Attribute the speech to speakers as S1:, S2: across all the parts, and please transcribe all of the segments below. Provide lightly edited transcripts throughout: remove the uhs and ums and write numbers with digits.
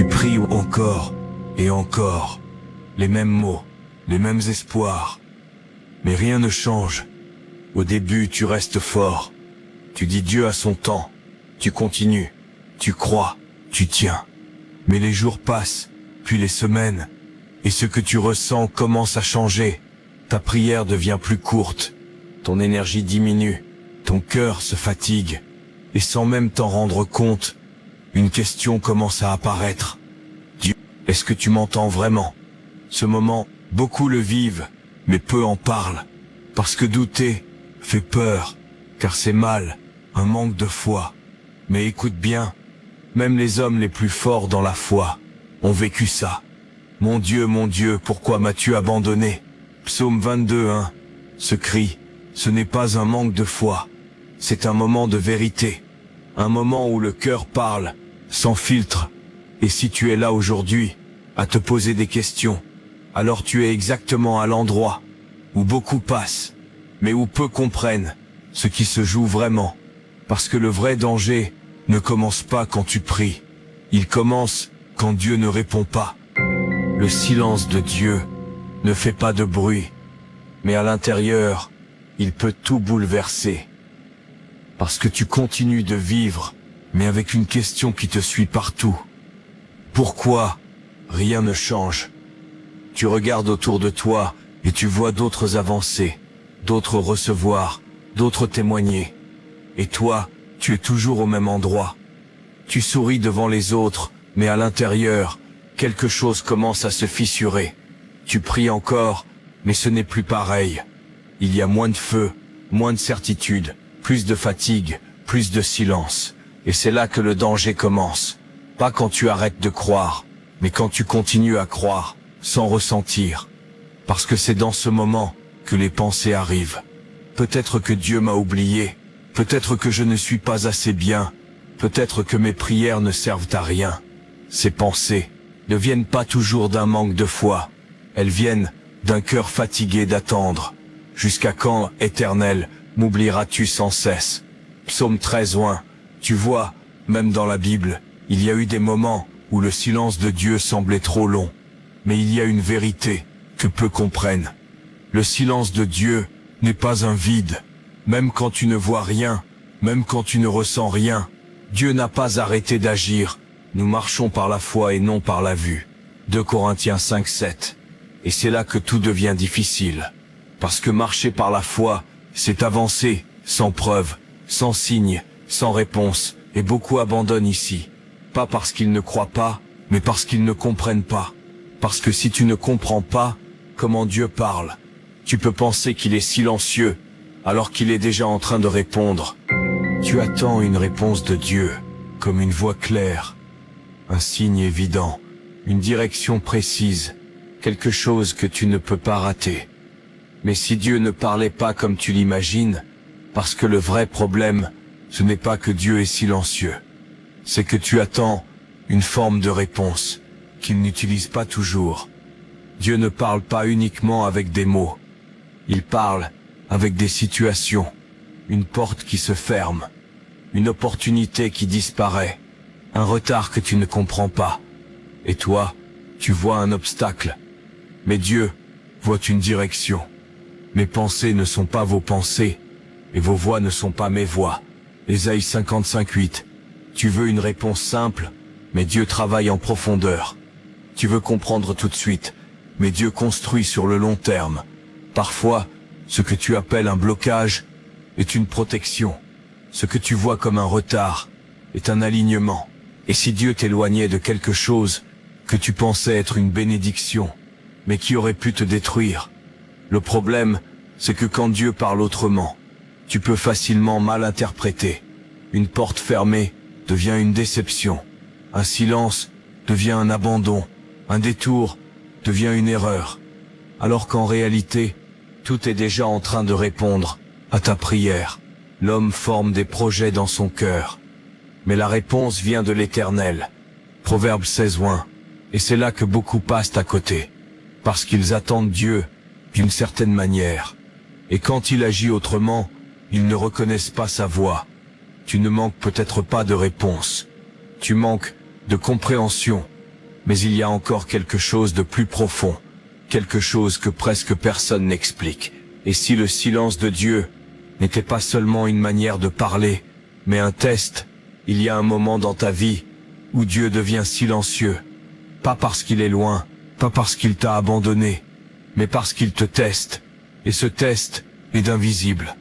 S1: Tu pries encore et encore, les mêmes mots, les mêmes espoirs. Mais rien ne change. Au début, tu restes fort. Tu dis Dieu à son temps. Tu continues, tu crois, tu tiens. Mais les jours passent, puis les semaines, et ce que tu ressens commence à changer. Ta prière devient plus courte, ton énergie diminue, ton cœur se fatigue, et sans même t'en rendre compte, une question commence à apparaître. Dieu, est-ce que tu m'entends vraiment? Ce moment, beaucoup le vivent, mais peu en parlent, parce que douter fait peur, car c'est mal, un manque de foi. Mais écoute bien, même les hommes les plus forts dans la foi ont vécu ça. Mon Dieu, pourquoi m'as-tu abandonné? Psaume 22, 1. Ce cri, ce n'est pas un manque de foi, c'est un moment de vérité, un moment où le cœur parle, sans filtre. Et si tu es là aujourd'hui, à te poser des questions, alors tu es exactement à l'endroit où beaucoup passent, mais où peu comprennent ce qui se joue vraiment. Parce que le vrai danger ne commence pas quand tu pries, il commence quand Dieu ne répond pas. Le silence de Dieu ne fait pas de bruit, mais à l'intérieur, il peut tout bouleverser. Parce que tu continues de vivre, mais avec une question qui te suit partout. Pourquoi rien ne change? Tu regardes autour de toi et tu vois d'autres avancer, d'autres recevoir, d'autres témoigner. Et toi, tu es toujours au même endroit. Tu souris devant les autres, mais à l'intérieur, quelque chose commence à se fissurer. Tu pries encore, mais ce n'est plus pareil. Il y a moins de feu, moins de certitude, plus de fatigue, plus de silence. Et c'est là que le danger commence. Pas quand tu arrêtes de croire, mais quand tu continues à croire, sans ressentir. Parce que c'est dans ce moment que les pensées arrivent. Peut-être que Dieu m'a oublié. Peut-être que je ne suis pas assez bien. Peut-être que mes prières ne servent à rien. Ces pensées ne viennent pas toujours d'un manque de foi. Elles viennent d'un cœur fatigué d'attendre. Jusqu'à quand, Éternel, m'oublieras-tu sans cesse? Psaume 13:1. Tu vois, même dans la Bible, il y a eu des moments où le silence de Dieu semblait trop long. Mais il y a une vérité que peu comprennent. Le silence de Dieu n'est pas un vide. Même quand tu ne vois rien, même quand tu ne ressens rien, Dieu n'a pas arrêté d'agir. Nous marchons par la foi et non par la vue. 2 Corinthiens 5:7. Et c'est là que tout devient difficile. Parce que marcher par la foi, c'est avancer, sans preuve, sans signe, sans réponse, et beaucoup abandonnent ici. Pas parce qu'ils ne croient pas, mais parce qu'ils ne comprennent pas. Parce que si tu ne comprends pas comment Dieu parle, tu peux penser qu'il est silencieux, alors qu'il est déjà en train de répondre. Tu attends une réponse de Dieu, comme une voix claire, un signe évident, une direction précise, quelque chose que tu ne peux pas rater. Mais si Dieu ne parlait pas comme tu l'imagines, parce que le vrai problème, ce n'est pas que Dieu est silencieux, c'est que tu attends une forme de réponse qu'il n'utilise pas toujours. Dieu ne parle pas uniquement avec des mots, il parle avec des situations, une porte qui se ferme, une opportunité qui disparaît, un retard que tu ne comprends pas. Et toi, tu vois un obstacle. Mais Dieu voit une direction. Mes pensées ne sont pas vos pensées, et vos voix ne sont pas mes voix. Ésaïe 55:8. Tu veux une réponse simple, mais Dieu travaille en profondeur. Tu veux comprendre tout de suite, mais Dieu construit sur le long terme. Parfois, ce que tu appelles un blocage est une protection. Ce que tu vois comme un retard est un alignement. Et si Dieu t'éloignait de quelque chose que tu pensais être une bénédiction, mais qui aurait pu te détruire, le problème, c'est que quand Dieu parle autrement, tu peux facilement mal interpréter. Une porte fermée devient une déception. Un silence devient un abandon. Un détour devient une erreur. Alors qu'en réalité, tout est déjà en train de répondre à ta prière. L'homme forme des projets dans son cœur, mais la réponse vient de l'Éternel. Proverbe 16:1. Et c'est là que beaucoup passent à côté, parce qu'ils attendent Dieu d'une certaine manière. Et quand il agit autrement, ils ne reconnaissent pas sa voix. Tu ne manques peut-être pas de réponse. Tu manques de compréhension. Mais il y a encore quelque chose de plus profond, quelque chose que presque personne n'explique. Et si le silence de Dieu n'était pas seulement une manière de parler, mais un test, il y a un moment dans ta vie où Dieu devient silencieux. Pas parce qu'il est loin, pas parce qu'il t'a abandonné, mais parce qu'il te teste. Et ce test est invisible.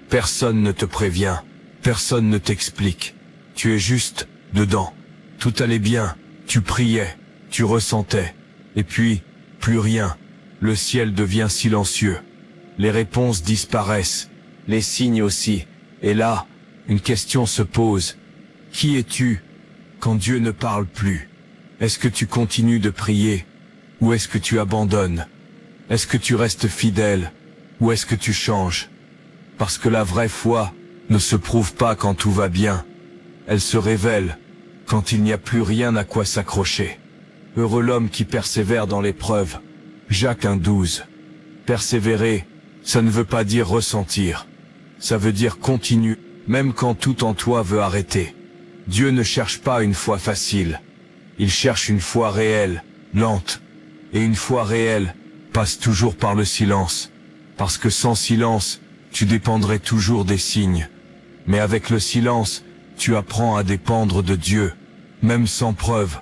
S1: Personne ne te prévient, personne ne t'explique. Tu es juste dedans. Tout allait bien, tu priais, tu ressentais. Et puis, plus rien. Le ciel devient silencieux. Les réponses disparaissent, les signes aussi. Et là, une question se pose. Qui es-tu quand Dieu ne parle plus? Est-ce que tu continues de prier? Ou est-ce que tu abandonnes? Est-ce que tu restes fidèle? Ou est-ce que tu changes? Parce que la vraie foi ne se prouve pas quand tout va bien. Elle se révèle quand il n'y a plus rien à quoi s'accrocher. Heureux l'homme qui persévère dans l'épreuve. Jacques 1,12. Persévérer, ça ne veut pas dire ressentir. Ça veut dire continuer, même quand tout en toi veut arrêter. Dieu ne cherche pas une foi facile. Il cherche une foi réelle, lente. Et une foi réelle passe toujours par le silence. Parce que sans silence, tu dépendrais toujours des signes. Mais avec le silence, tu apprends à dépendre de Dieu, même sans preuve.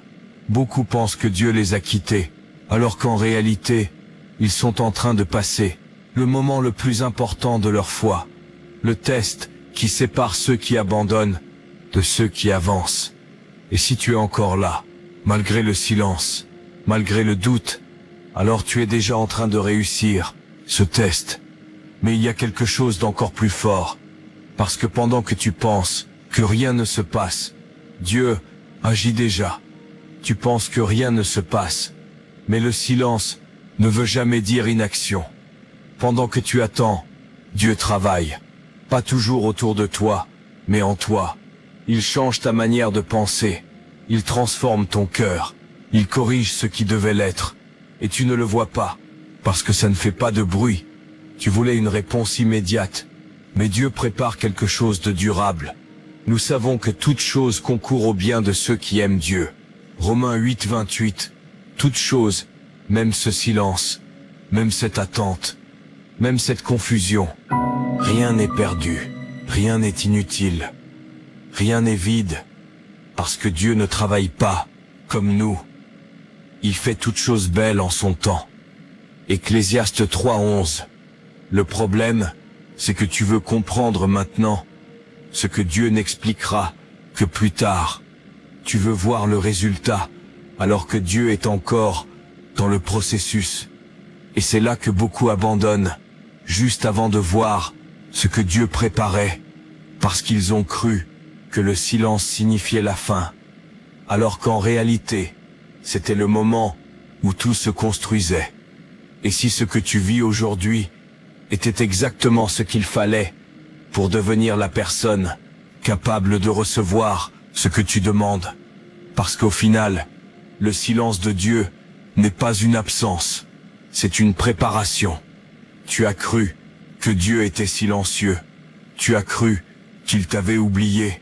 S1: Beaucoup pensent que Dieu les a quittés, alors qu'en réalité, ils sont en train de passer le moment le plus important de leur foi, le test qui sépare ceux qui abandonnent de ceux qui avancent. Et si tu es encore là, malgré le silence, malgré le doute, alors tu es déjà en train de réussir ce test. Mais il y a quelque chose d'encore plus fort, parce que pendant que tu penses que rien ne se passe, Dieu agit déjà. Tu penses que rien ne se passe, mais le silence ne veut jamais dire inaction. Pendant que tu attends, Dieu travaille, pas toujours autour de toi, mais en toi. Il change ta manière de penser, il transforme ton cœur, il corrige ce qui devait l'être, et tu ne le vois pas, parce que ça ne fait pas de bruit. Tu voulais une réponse immédiate, mais Dieu prépare quelque chose de durable. Nous savons que toute chose concourt au bien de ceux qui aiment Dieu. Romains 8,28. Toute chose, même ce silence, même cette attente, même cette confusion. Rien n'est perdu, rien n'est inutile, rien n'est vide, parce que Dieu ne travaille pas comme nous. Il fait toutes choses belles en son temps. Ecclésiaste 3,11. Le problème, c'est que tu veux comprendre maintenant ce que Dieu n'expliquera que plus tard. Tu veux voir le résultat, alors que Dieu est encore dans le processus. Et c'est là que beaucoup abandonnent, juste avant de voir ce que Dieu préparait, parce qu'ils ont cru que le silence signifiait la fin, alors qu'en réalité, c'était le moment où tout se construisait. Et si ce que tu vis aujourd'hui était exactement ce qu'il fallait pour devenir la personne capable de recevoir ce que tu demandes. Parce qu'au final, le silence de Dieu n'est pas une absence, c'est une préparation. Tu as cru que Dieu était silencieux, tu as cru qu'il t'avait oublié,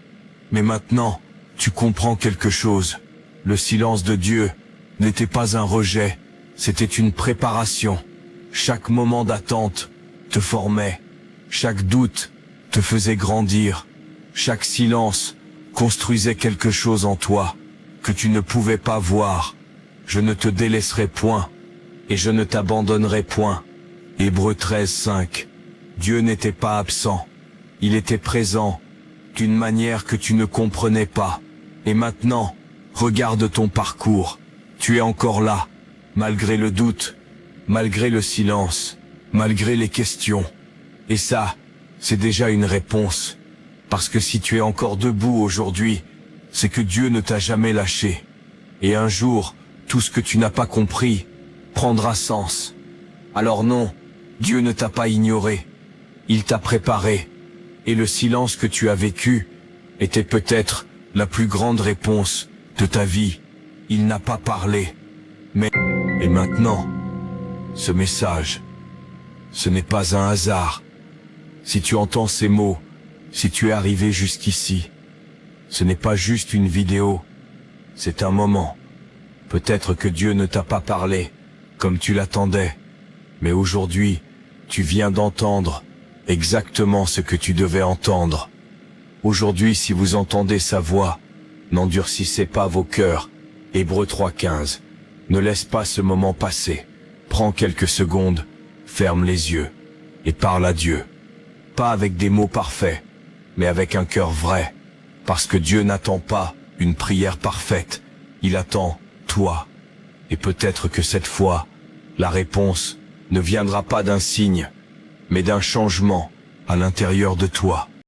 S1: mais maintenant, tu comprends quelque chose. Le silence de Dieu n'était pas un rejet, c'était une préparation. Chaque moment d'attente te formait, chaque doute te faisait grandir, chaque silence construisait quelque chose en toi que tu ne pouvais pas voir. Je ne te délaisserai point, et je ne t'abandonnerai point. Hébreux 13,5. Dieu n'était pas absent, il était présent, d'une manière que tu ne comprenais pas. Et maintenant, regarde ton parcours, tu es encore là, malgré le doute, malgré le silence, malgré les questions. Et ça, c'est déjà une réponse. Parce que si tu es encore debout aujourd'hui, c'est que Dieu ne t'a jamais lâché. Et un jour, tout ce que tu n'as pas compris prendra sens. Alors non, Dieu ne t'a pas ignoré. Il t'a préparé. Et le silence que tu as vécu était peut-être la plus grande réponse de ta vie. Il n'a pas parlé. Mais, et maintenant, ce message, ce n'est pas un hasard. Si tu entends ces mots, si tu es arrivé jusqu'ici, ce n'est pas juste une vidéo, c'est un moment. Peut-être que Dieu ne t'a pas parlé, comme tu l'attendais. Mais aujourd'hui, tu viens d'entendre exactement ce que tu devais entendre. Aujourd'hui, si vous entendez sa voix, n'endurcissez pas vos cœurs. Hébreux 3,15. Ne laisse pas ce moment passer. Prends quelques secondes, ferme les yeux et parle à Dieu. Pas avec des mots parfaits, mais avec un cœur vrai. Parce que Dieu n'attend pas une prière parfaite, il attend toi. Et peut-être que cette fois, la réponse ne viendra pas d'un signe, mais d'un changement à l'intérieur de toi.